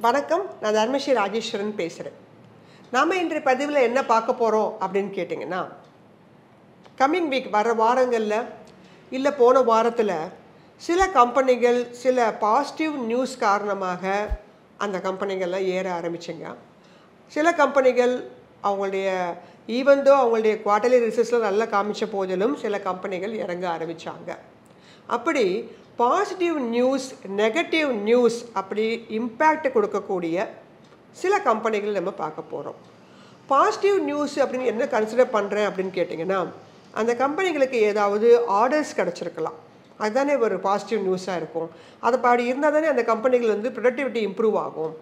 வணக்கம், நான் தர்மஸ்ரீ ராஜேஸ்வரன் பேசுகிறேன். நாம் இன்றைய பதிவில் என்ன பார்க்க போகிறோம் அப்படின்னு கேட்டிங்கன்னா, கம்மிங் வீக் வர வாரங்களில் இல்லை போன வாரத்தில் சில கம்பெனிகள் சில பாசிட்டிவ் நியூஸ் காரணமாக அந்த கம்பெனிகள்லாம் ஏற ஆரம்பிச்சுங்க. சில கம்பெனிகள் அவங்களுடைய ஈவந்தோ அவங்களுடைய குவார்ட்டர்லி ரிசல்ட்ஸில் நல்லா காமிச்ச போதிலும் சில கம்பெனிகள் இறங்க ஆரம்பித்தாங்க. அப்படி பாசிட்டிவ் நியூஸ் நெகட்டிவ் நியூஸ் அப்படி இம்பேக்ட் கொடுக்கக்கூடிய சில கம்பெனிகள் நம்ம பார்க்க போகிறோம். பாசிட்டிவ் நியூஸ் அப்படின்னு என்ன கன்சிடர் பண்ணுறேன் அப்படின்னு கேட்டிங்கன்னா, அந்த கம்பெனிகளுக்கு ஏதாவது ஆர்டர்ஸ் கிடச்சிருக்கலாம், அதுதானே ஒரு பாசிட்டிவ் நியூஸாக இருக்கும். அதை பாடி இருந்தால் தானே அந்த கம்பெனிகள் வந்து ப்ரொடக்டிவிட்டி இம்ப்ரூவ் ஆகும்.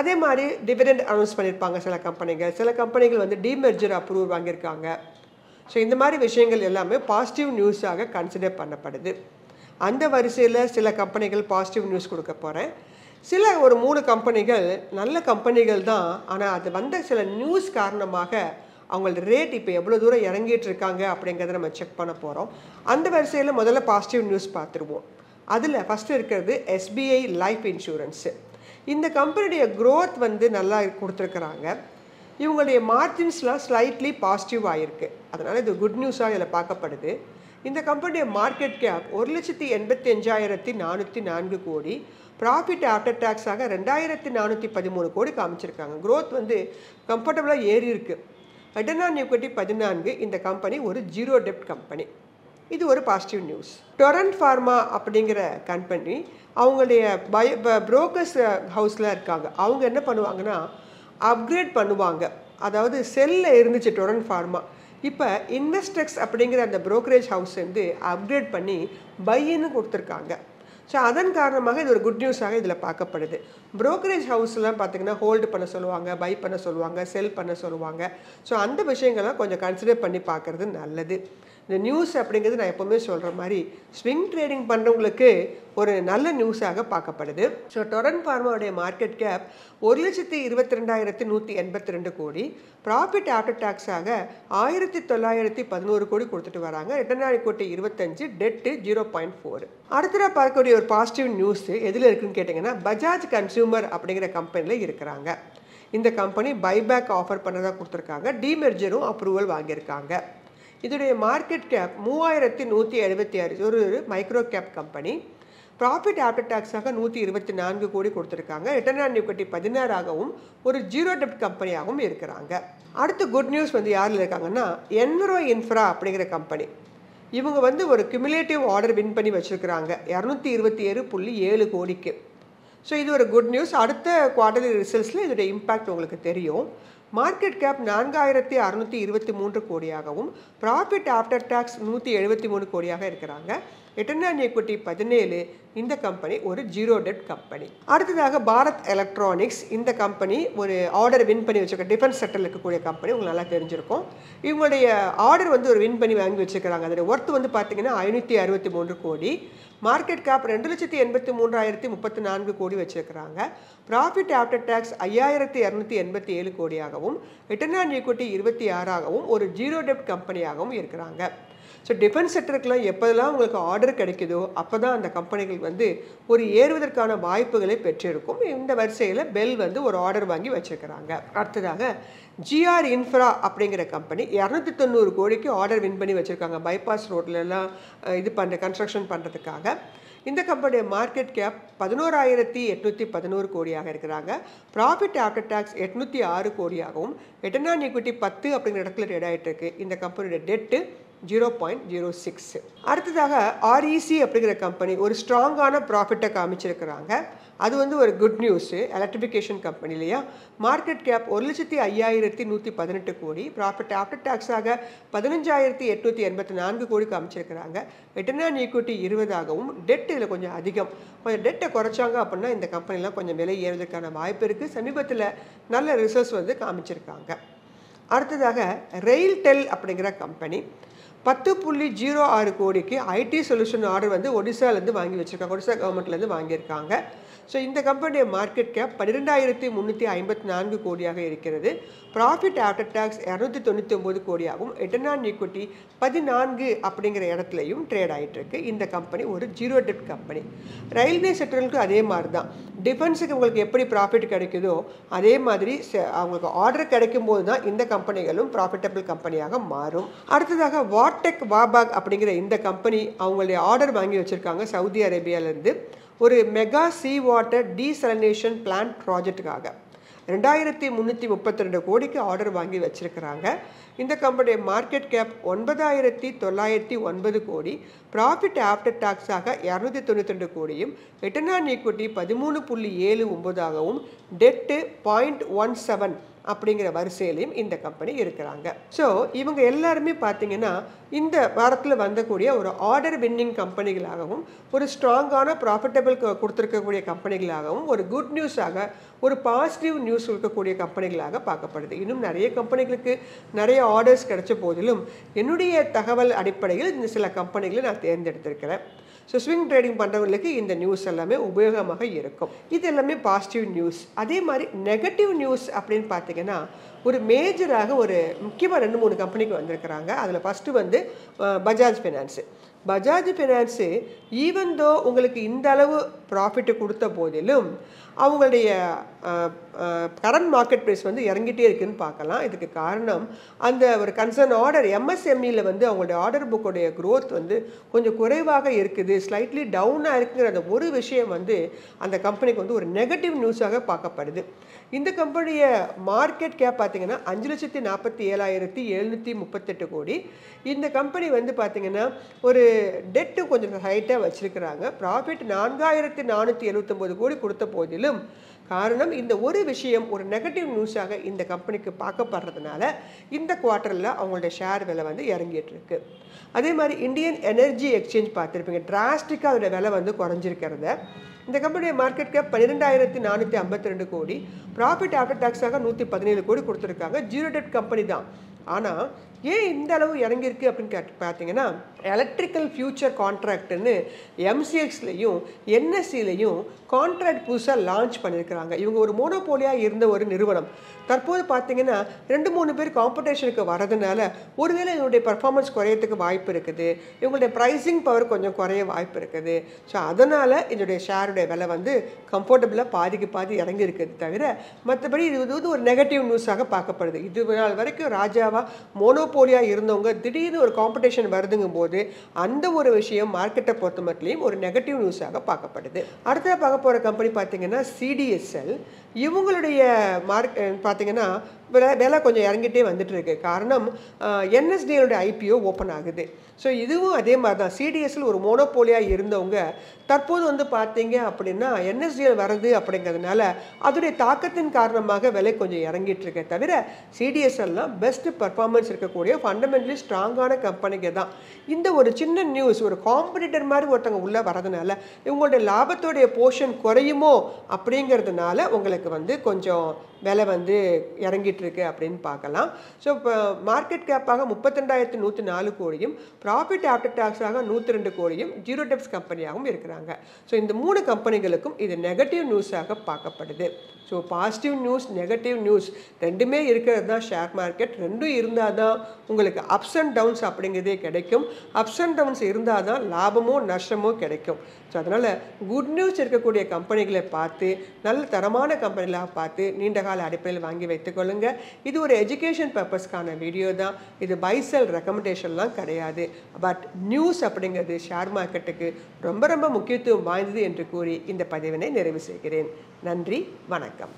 அதே மாதிரி டிவிடெண்ட் அனௌன்ஸ் பண்ணியிருப்பாங்க சில கம்பெனிகள் வந்து டீமெர்ஜர் அப்ரூவல் வாங்கியிருக்காங்க. ஸோ இந்த மாதிரி விஷயங்கள் எல்லாமே பாசிட்டிவ் நியூஸாக கன்சிடர் பண்ணப்படுது. அந்த வரிசையில் சில கம்பெனிகள் பாசிட்டிவ் நியூஸ் கொடுக்க போகிறேன். ஒரு 3 கம்பெனிகள் நல்ல கம்பெனிகள் தான், ஆனால் அது வந்த சில நியூஸ் காரணமாக அவங்களோட ரேட் இப்போ எவ்வளோ தூரம் இறங்கிட்டு இருக்காங்க அப்படிங்கிறத நம்ம செக் பண்ண போகிறோம். அந்த வரிசையில் முதல்ல பாசிட்டிவ் நியூஸ் பார்த்துருவோம். அதில் ஃபஸ்ட்டு இருக்கிறது SBI லைஃப் இன்சூரன்ஸு. இந்த கம்பெனியுடைய க்ரோத் வந்து நல்லா கொடுத்துருக்குறாங்க. இவங்களுடைய மார்ஜின்ஸ்லாம் ஸ்லைட்லி பாசிட்டிவ் ஆகிருக்கு. அதனால் இது குட் நியூஸாக இதில் பார்க்கப்படுது. இந்த கம்பெனியுடைய மார்க்கெட் கேப் 1,85,404 கோடி, ப்ராஃபிட் ஆஃப்டர் டேக்ஸாக 2,413 கோடி காமிச்சிருக்காங்க. க்ரோத் வந்து கம்ஃபர்டபுளாக ஏறி இருக்குது. Return on equity 14. இந்த கம்பெனி ஒரு ஜீரோ டெப்ட் கம்பெனி. இது ஒரு பாசிட்டிவ் நியூஸ். டொரண்ட் ஃபார்மா அப்படிங்கிற கம்பெனி அவங்களுடைய புரோக்கர்ஸ் ஹவுஸில் இருக்காங்க. அவங்க என்ன பண்ணுவாங்கன்னா அப்கிரேட் பண்ணுவாங்க. அதாவது செல்லில் இருந்துச்சு டொரண்ட் ஃபார்மா, இப்போ இன்வெஸ்டெக்ஸ் அப்படிங்கிற அந்த புரோக்கரேஜ் ஹவுஸ் வந்து அப்கிரேட் பண்ணி பையின்னு கொடுத்துருக்காங்க. ஸோ அதன் காரணமாக இது ஒரு குட் நியூஸாக இதில் பார்க்கப்படுது. புரோக்கரேஜ் ஹவுஸ்லாம் பார்த்திங்கன்னா ஹோல்டு பண்ண சொல்லுவாங்க, பை பண்ண சொல்லுவாங்க, செல் பண்ண சொல்லுவாங்க. ஸோ அந்த விஷயங்கள்லாம் கொஞ்சம் கன்சிடர் பண்ணி பார்க்குறது நல்லது. இந்த நியூஸ் அப்படிங்கிறது நான் எப்போவுமே சொல்கிற மாதிரி ஸ்விங் ட்ரேடிங் பண்ணுறவங்களுக்கு ஒரு நல்ல நியூஸாக பார்க்கப்படுது. ஸோ டொரண்ட் ஃபார்மாவுடைய market cap 1,22,182 crore, profit after டேக்ஸாக 1,911 கோடி கொடுத்துட்டு வராங்க. Return on equity 25, debt 0.4. அடுத்ததாக பார்க்கக்கூடிய ஒரு பாசிட்டிவ் நியூஸ் எதில் இருக்குதுன்னு கேட்டிங்கன்னா, பஜாஜ் கன்சியூமர் அப்படிங்கிற கம்பெனியில் இருக்கிறாங்க. இந்த கம்பெனி பைபேக் ஆஃபர் பண்ணதாக கொடுத்துருக்காங்க. டீமெர்ஜரும் அப்ரூவல் வாங்கியிருக்காங்க. இதோடைய மார்க்கெட் கேப் 3,176, ஒரு micro cap company. Profit after டேக்ஸாக 124 கோடி கொடுத்துருக்காங்க. ரிட்டர்ன் ஆன் ஈக்விட்டி 16ஆகவும் ஒரு ஜீரோ டெப்ட் கம்பெனியாகவும் இருக்கிறாங்க. அடுத்து குட் நியூஸ் வந்து யாரில் இருக்காங்கன்னா, என்விரோ இன்ஃப்ரா அப்படிங்கிற கம்பெனி. இவங்க வந்து ஒரு கியூமுலேட்டிவ் ஆர்டர் வின் பண்ணி வச்சுருக்கிறாங்க 227.7 கோடிக்கு. ஸோ இது ஒரு குட் நியூஸ். அடுத்த குவார்ட்டர்லி ரிசல்ட்ஸில் இதோடைய இம்பேக்ட் உங்களுக்கு தெரியும். மார்க்கெட் கேப் 4,623 கோடியாகவும் ப்ராஃபிட் ஆஃப்டர் டேக்ஸ் 173 கோடியாக இருக்கிறாங்க. Return on equity 17. இந்த கம்பெனி ஒரு ஜீரோ டெப்ட் கம்பெனி. அடுத்ததாக பாரத் எலக்ட்ரானிக்ஸ். இந்த கம்பெனி ஒரு ஆர்டர் வின் பண்ணி வச்சுருக்க டிஃபென்ஸ் செக்டரில் இருக்கக்கூடிய கம்பெனி, உங்களுக்கு நல்லா தெரிஞ்சிருக்கும். இவங்களுடைய ஆர்டர் வந்து ஒரு வின் பண்ணி வாங்கி வச்சுருக்கிறாங்க. அதோடைய ஒர்த் வந்து பார்த்திங்கன்னா 563 கோடி. மார்க்கெட் கேப் 2,83,034 கோடி வச்சுருக்கிறாங்க. ப்ராஃபிட் ஆஃப்டர் டேக்ஸ் 5,287 கோடியாகவும், ரிட்டர்ன் ஆன் ஈக்விட்டி 26ஆகவும் ஒரு ஜீரோ டெப்ட் கம்பெனியாகவும் இருக்கிறாங்க. ஸோ டிஃபென்ஸ் செக்டருக்குலாம் எப்போதெல்லாம் உங்களுக்கு ஆர்டர் கிடைக்குதோ அப்போ தான் அந்த கம்பெனிகள் வந்து ஒரு ஏறுவதற்கான வாய்ப்புகளை பெற்றிருக்கும். இந்த வரிசையில் பெல் வந்து ஒரு ஆர்டர் வாங்கி வச்சுருக்கிறாங்க. அடுத்ததாக GR இன்ஃப்ரா அப்படிங்கிற கம்பெனி 290 கோடிக்கு ஆர்டர் வின் பண்ணி வச்சுருக்காங்க. பைபாஸ் ரோட்லலாம் இது கன்ஸ்ட்ரக்ஷன் பண்ணுறதுக்காக. இந்த கம்பெனியோட மார்க்கெட் கேப் 11,811 கோடியாக இருக்கிறாங்க. ப்ராஃபிட் ஆஃப்டர் டேக்ஸ் 806 கோடியாகவும், ரிட்டர்ன் ஆன் ஈக்விட்டி 10 அப்படிங்கிற இடத்துல ட்ரேட் ஆகிட்டு இருக்கு. இந்த கம்பெனியோட டெட்டு 0.06. அடுத்ததாக REC அப்படிங்கிற கம்பெனி ஒரு ஸ்ட்ராங்கான ப்ராஃபிட்டை காமிச்சிருக்கிறாங்க. அது வந்து ஒரு குட் நியூஸு. எலக்ட்ரிஃபிகேஷன் கம்பெனி இல்லையா. மார்க்கெட் கேப் 1,05,118 கோடி, ப்ராஃபிட் ஆஃப்டர் டேக்ஸாக 15,884 கோடி காமிச்சிருக்கிறாங்க. ரிட்டர்ன் ஆன் ஈக்விட்டி 20ஆகவும், டெட் இதில் கொஞ்சம் அதிகம். கொஞ்சம் டெட்டை குறைச்சாங்க அப்படின்னா இந்த கம்பெனிலாம் கொஞ்சம் விலை ஏறுவதற்கான வாய்ப்பு இருக்குது. சமீபத்தில் நல்ல ரிசல்ட்ஸ் வந்து காமிச்சிருக்காங்க. அடுத்ததாக ரெயில்டெல் அப்படிங்கிற கம்பெனி 10.06 கோடிக்கு IT சொல்யூஷன் ஆர்டர் வந்து ஒடிசாலேருந்து வாங்கி வச்சுருக்காங்க. ஒடிசா கவர்மெண்ட்லேருந்து வாங்கியிருக்காங்க. ஸோ இந்த கம்பெனியோட மார்க்கெட் கேப் 12,354 கோடியாக இருக்கிறது. ப்ராஃபிட் ஆஃப்டர் டாக்ஸ் 299 கோடியாகவும், ரிட்டர்ன் ஆன் ஈக்விட்டி 14 அப்படிங்கிற இடத்துலையும் ட்ரேட் ஆகிட்டு இருக்கு. இந்த கம்பெனி ஒரு ஜீரோ டெப்ட் கம்பெனி. ரயில்வே செக்டருக்கு அதே மாதிரி தான். டிஃபென்ஸுக்கு உங்களுக்கு எப்படி ப்ராஃபிட் கிடைக்குதோ அதே மாதிரி அவங்களுக்கு ஆர்டர் கிடைக்கும் போது தான் இந்த கம்பெனிகளும் ப்ராஃபிட்டபிள் கம்பெனியாக மாறும். அடுத்ததாக வாட்டெக் வாபாக் அப்படிங்கிற இந்த கம்பெனி அவங்களுடைய ஆர்டர் வாங்கி வச்சுருக்காங்க சவுதி அரேபியாவிலேருந்து ஒரு mega sea water desalination plant ப்ராஜெக்டுக்காக 2,332 கோடிக்கு ஆர்டர் வாங்கி வச்சுருக்கிறாங்க. இந்த கம்பெனியோட மார்க்கெட் கேப் 9,909 கோடி, ப்ராஃபிட் ஆஃப்டர் டாக்ஸாக 292 கோடியும், ரிட்டர்ன் ஆன் ஈக்விட்டி 13.79ஆகவும், டெட்டு 0.17 அப்படிங்கிற வரிசையிலையும் இந்த கம்பெனி இருக்கிறாங்க. ஸோ இவங்க எல்லாருமே பார்த்தீங்கன்னா இந்த வாரத்தில் வந்தக்கூடிய ஒரு ஆர்டர் வின்னிங் கம்பெனிகளாகவும், ஒரு ஸ்ட்ராங்கான ப்ராஃபிட்டபிள் கொடுத்துருக்கக்கூடிய கம்பெனிகளாகவும், ஒரு குட் நியூஸாக, ஒரு பாசிட்டிவ் நியூஸ் இருக்கக்கூடிய கம்பெனிகளாக பார்க்கப்படுது. இன்னும் நிறைய கம்பெனிகளுக்கு நிறைய ஆர்டர்ஸ் கிடைச்ச போதிலும் என்னுடைய தகவல் அடிப்படையில் இந்த சில கம்பெனிகளை நான் தேர்ந்தெடுத்திருக்கிறேன். ஸோ ஸ்விங் ட்ரேடிங் பண்ணுறவங்களுக்கு இந்த நியூஸ் எல்லாமே உபயோகமாக இருக்கும். இது எல்லாமே பாசிட்டிவ் நியூஸ். அதே மாதிரி நெகட்டிவ் நியூஸ் அப்படின்னு பார்த்தீங்கன்னா ஒரு மேஜராக ஒரு முக்கியமாக 2-3 கம்பெனிக்கு வந்திருக்கிறாங்க. அதில் ஃபஸ்ட்டு வந்து Bajaj finance. Bajaj finance even though உங்களுக்கு இந்த அளவு ப்ராஃபிட்டு கொடுத்த போதிலும் அவங்களுடைய கரண்ட் மார்க்கெட் ப்ரைஸ் வந்து இறங்கிட்டே இருக்குதுன்னு பார்க்கலாம். இதுக்கு காரணம் அந்த ஒரு கன்சர்ன் ஆர்டர் எம்எஸ்எம்இயில் வந்து அவங்களுடைய ஆர்டர் புக்கோடைய க்ரோத் வந்து கொஞ்சம் குறைவாக இருக்குது, ஸ்லைட்லி டவுனாக இருக்குங்கிற அந்த ஒரு விஷயம் வந்து அந்த கம்பெனிக்கு வந்து ஒரு நெகட்டிவ் நியூஸாக பார்க்கப்படுது. இந்த கம்பெனிய மார்க்கெட் கேப் பார்த்தீங்கன்னா 5,47,738 கோடி. இந்த கம்பெனி வந்து பார்த்தீங்கன்னா ஒரு டெட்டு கொஞ்சம் ஹைட்டாக வச்சுருக்கிறாங்க. ப்ராஃபிட் 4,479 கோடி கொடுத்த போதிலும் காரணம் இந்த ஒரு விஷயம் ஒரு நெகட்டிவ் நியூஸாக இந்த கம்பெனிக்கு பார்க்கப்படுறதுனால இந்த குவார்ட்டரில் அவங்களோட ஷேர் விலை வந்து இறங்கிட்டு இருக்கு. அதே மாதிரி இந்தியன் எனர்ஜி எக்ஸ்சேஞ்ச் பார்த்துருப்பீங்க, டிராஸ்டிக்காக அதோட விலை வந்து குறைஞ்சிருக்கிறத. இந்த கம்பெனியோட மார்க்கெட் கேப் 12,452 கோடி, ப்ராஃபிட் ஆஃப்டர் டாக்ஸாக 117 கோடி கொடுத்துருக்காங்க. ஜீரோ டெப்ட் கம்பெனி தான். ஆனால் ஏன் இந்த அளவு இறங்கியிருக்கு அப்படின்னு பார்த்தீங்கன்னா எலக்ட்ரிக்கல் ஃபியூச்சர் கான்ட்ராக்ட்னு எம்சிஎக்ஸ்லையும் என்எஸ்சிலையும் கான்ட்ராக்ட் புதுசாக லான்ச் பண்ணியிருக்கிறாங்க. இவங்க ஒரு மோனோபோலியாக இருந்த ஒரு நிறுவனம். தற்போது பார்த்தீங்கன்னா 2-3 பேர் காம்படிஷனுக்கு வரதுனால ஒருவேளை இவங்களுடைய பர்ஃபார்மன்ஸ் குறையறதுக்கு வாய்ப்பு இருக்குது, இவங்களுடைய ப்ரைஸிங் பவர் கொஞ்சம் குறைய வாய்ப்பு இருக்குது. ஸோ அதனால் இதனுடைய ஷேருடைய விலை வந்து கம்ஃபர்டபுளாக பாதி இறங்கி இருக்குது தவிர மற்றபடி இது வந்து ஒரு நெகட்டிவ் நியூஸாக பார்க்கப்படுது. இது நாள் வரைக்கும் ராஜாவாக மோனோபோலியாக இருந்தவங்க திடீர்னு ஒரு காம்படிஷன் வருதுங்கும் போது அந்த ஒரு விஷயம் மார்க்கெட்டை பொறுத்த மட்டும் ஒரு நெகட்டிவ் நியூஸாக பார்க்கப்படுது. அடுத்த பார்க்க போகிற கம்பெனி பார்த்தீங்கன்னா சிடிஎஸ்எல். இவங்களுடைய பார்த்தீங்கன்னா விலை கொஞ்சம் இறங்கிட்டே வந்துட்டு இருக்கு. காரணம் என்எஸ்டிஎலோட ஐபிஓ ஓப்பன் ஆகுது. ஸோ இதுவும் அதே மாதிரி தான். சிடிஎஸ்எல் ஒரு மோனோபோலியாக இருந்தவங்க தற்போது வந்து பார்த்தீங்க அப்படின்னா என்எஸ்டிஎல் வருது அப்படிங்கிறதுனால அதோடைய தாக்கத்தின் காரணமாக விலை கொஞ்சம் இறங்கிட்டு இருக்க தவிர சிடிஎஸ்எல்லாம் பெஸ்ட் பர்ஃபார்மன்ஸ் இருக்கக்கூடிய ஃபண்டமெண்டலி ஸ்ட்ராங்கான கம்பெனிங்க தான். இந்த ஒரு சின்ன நியூஸ் ஒரு காம்படிட்டர் மாதிரி ஒருத்தவங்க உள்ளே வரதுனால இவங்களுடைய லாபத்தோடைய போர்ஷன் குறையுமோ அப்படிங்கிறதுனால உங்களுக்கு வந்து கொஞ்சம் விலை வந்து இறங்கிட்டு இருக்கு அப்படின்னு பார்க்கலாம். ஸோ இப்போ மார்க்கெட் கேப்பாக 32,104 கோடியும், ப்ராஃபிட் ஆஃப்டர் டாக்ஸாக 102 கோடியும், ஜீரோ டெப்ட் கம்பெனியாகவும் இருக்கிறாங்க. ஸோ இந்த 3 கம்பெனிகளுக்கும் இது நெகட்டிவ் நியூஸாக பார்க்கப்படுது. So positive news, negative news ரெண்டுமே இருக்கிறது தான் ஷேர் மார்க்கெட். ரெண்டும் இருந்தால் தான் உங்களுக்கு அப்ஸ் அண்ட் டவுன்ஸ் அப்படிங்கிறதே கிடைக்கும். அப்ஸ் அண்ட் டவுன்ஸ் இருந்தால் தான் லாபமோ நஷ்டமோ கிடைக்கும். ஸோ அதனால் குட் நியூஸ் இருக்கக்கூடிய கம்பெனிகளை பார்த்து நல்ல தரமான கம்பெனிகளாக பார்த்து நீண்ட கால அடிப்படையில் வாங்கி வைத்துக்கொள்ளுங்க. இது ஒரு எஜுகேஷன் பர்பஸ்க்கான வீடியோ தான். இது பை செல் ரெக்கமெண்டேஷன்லாம் கிடையாது. பட் நியூஸ் அப்படிங்கிறது ஷேர் மார்க்கெட்டுக்கு ரொம்ப ரொம்ப முக்கியத்துவம் வாய்ந்தது என்று கூறி இந்த பதிவினை நிறைவு செய்கிறேன். நன்றி, வணக்கம்.